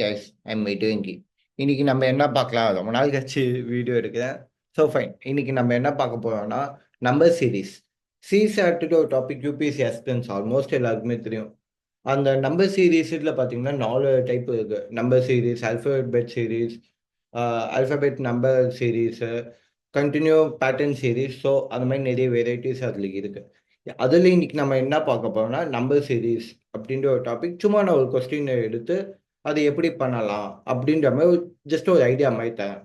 Guys I'm waiting. இன்னைக்கு நம்ம என்ன பார்க்கலாம்? ரொம்ப நாள் கழிச்சு வீடியோ எடுக்கிறேன். So fine. இன்னைக்கு நம்ம என்ன பார்க்க போறோம்னா நம்பர் சீரிஸ். சீரிஸ் ஆட்டுட்டு ஒரு டாபிக் யூபிஎஸ்சி எக்ஸ்பென்ஸ் ஆல்மோஸ்ட் எல்லாருக்குமே தெரியும். அந்த நம்பர் சீரீஸில் பார்த்தீங்கன்னா 4 டைப் இருக்கு. Number series, alphabet series, alphabet number series, continue pattern series. So அந்த மாதிரி நிறைய வெரைட்டிஸ் அதில் இருக்கு. அதில் இன்னைக்கு நம்ம என்ன பார்க்க போறோம்னா நம்பர் சீரீஸ் அப்படின்ற ஒரு டாபிக். சும்மா நான் ஒரு கொஸ்டின் எடுத்து அதை எப்படி பண்ணலாம் அப்படின்ற மாதிரி ஜஸ்ட் ஒரு ஐடியா மாதிரி தரேன்.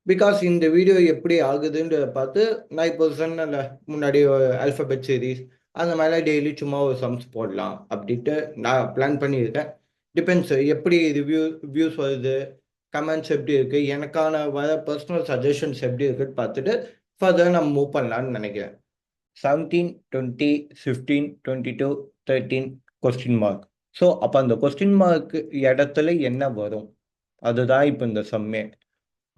பிகாஸ் இந்த வீடியோ எப்படி ஆகுதுன்றத பார்த்து நான் இப்போ சொன்னேன்ல முன்னாடி ஆல்ஃபபெட் சீரீஸ் அந்த மாதிரிலாம் டெய்லி சும்மா ஒரு சம்ஸ் போடலாம் அப்படின்ட்டு நான் பிளான் பண்ணியிருக்கேன். டிபெண்ட்ஸ் எப்படி வியூஸ் வருது, கமெண்ட்ஸ் எப்படி இருக்குது, எனக்கான வர பர்சனல் சஜஷன்ஸ் எப்படி இருக்குன்னு பார்த்துட்டு ஃபர்தர் நம்ம மூவ் பண்ணலான்னு நினைக்கிறேன். 17, 20, 15, 22, 13 கொஸ்டின் மார்க். ஸோ அப்போ அந்த கொஸ்டின் மார்க் இடத்துல என்ன வரும் அதுதான் இப்போ இந்த சம்மே.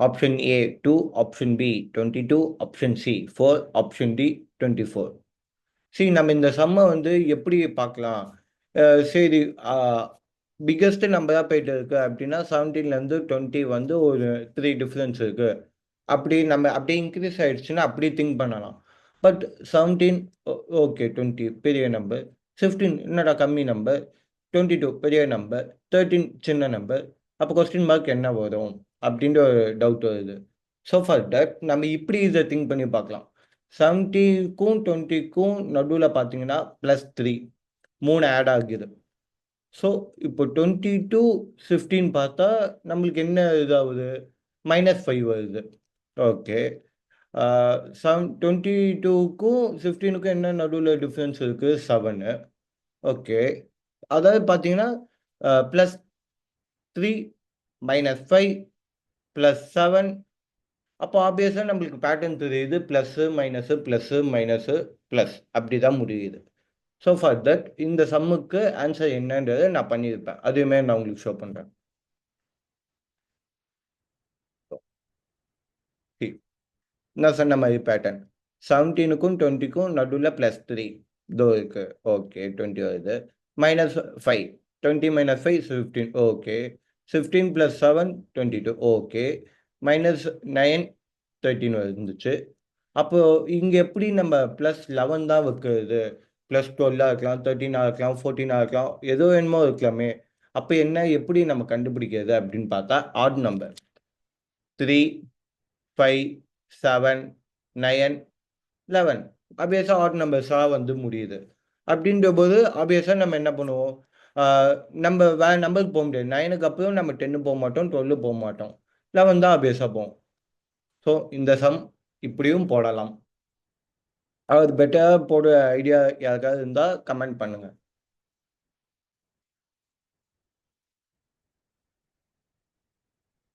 Option A 2, option B 22, option C 4, option D 24. சரி, நம்ம இந்த சம்மை எப்படி பார்க்கலாம்? சரி, பிக்கஸ்ட் நம்பராக போயிட்டு இருக்கு அப்படின்னா 17லேருந்து 20 ஒரு 3 டிஃப்ரென்ஸ் இருக்கு. அப்படி நம்ம அப்படியே இன்க்ரீஸ் ஆயிடுச்சுன்னா அப்படி திங்க் பண்ணலாம். பட் 17 ஓகே, 20 பெரிய நம்பர், 15 என்னடா கம்மி நம்பர், 22 பெரிய நம்பர், 13 சின்ன நம்பர். அப்போ கொஸ்டின் மார்க் என்ன வரும் அப்படின்ற ஒரு டவுட் வருது. ஸோ ஃபார் தட் நம்ம இப்படி இதை திங்க் பண்ணி பார்க்கலாம். 70க்கும் 20க்கும் நடுவில் பார்த்தீங்கன்னா +3 3 ஆட் ஆகுது. ஸோ இப்போ 20 to 15 பார்த்தா நம்மளுக்கு என்ன இதாகுது, -5 வருது. ஓகே, 22க்கும் 15க்கும் என்ன நடுவில் டிஃப்ரென்ஸ் இருக்குது, 7. ஓகே, அதாவது பார்த்தீங்கன்னா +3 -5 +7. அப்போ ஆப்வியஸாக நம்மளுக்கு பேட்டர்ன் தெரியுது, plus minus plus minus plus அப்படி தான் முடியுது. ஸோ ஃபார் தட் இந்த சம்முக்கு ஆன்சர் என்னன்றதை நான் பண்ணியிருப்பேன். அதுவுமே நான் உங்களுக்கு ஷோ பண்ணுறேன். நான் சொன்ன மாதிரி பேட்டர்ன் 17க்கும் 20க்கும் நடுவில் +3 இதோ இருக்கு. ஓகே, 20 வருது. -5, 20 - 5 15. ஓகே, 15 + 7 22. ஓகே, -9 13 வந்துச்சு. அப்போ இங்கே எப்படி நம்ம +11 தான் வைக்கிறது? +12 இருக்கலாம், 13 இருக்கலாம், 14 இருக்கலாம், ஏதோ என்னமோ இருக்கலாமே. அப்போ என்ன எப்படி நம்ம கண்டுபிடிக்கிறது அப்படின்னு பார்த்தா ஆட் நம்பர் 3, 5, 7, 9, 11 ஆப்வியஸாக ஆட் நம்பர்ஸாக முடியுது. அப்படின்ற போது ஆப்வியஸாக நம்ம என்ன பண்ணுவோம், நம்ம வேற நம்பருக்கு போக முடியாது. 9க்கு அப்புறம் நம்ம 10 போக மாட்டோம், 12 போக மாட்டோம், 11 தான் ஆப்வியஸாக போவோம். ஸோ இந்த சம் இப்படியும் போடலாம். அது பெட்டராக போடுற ஐடியா யாருக்காவது இருந்தால் கமெண்ட் பண்ணுங்கள்.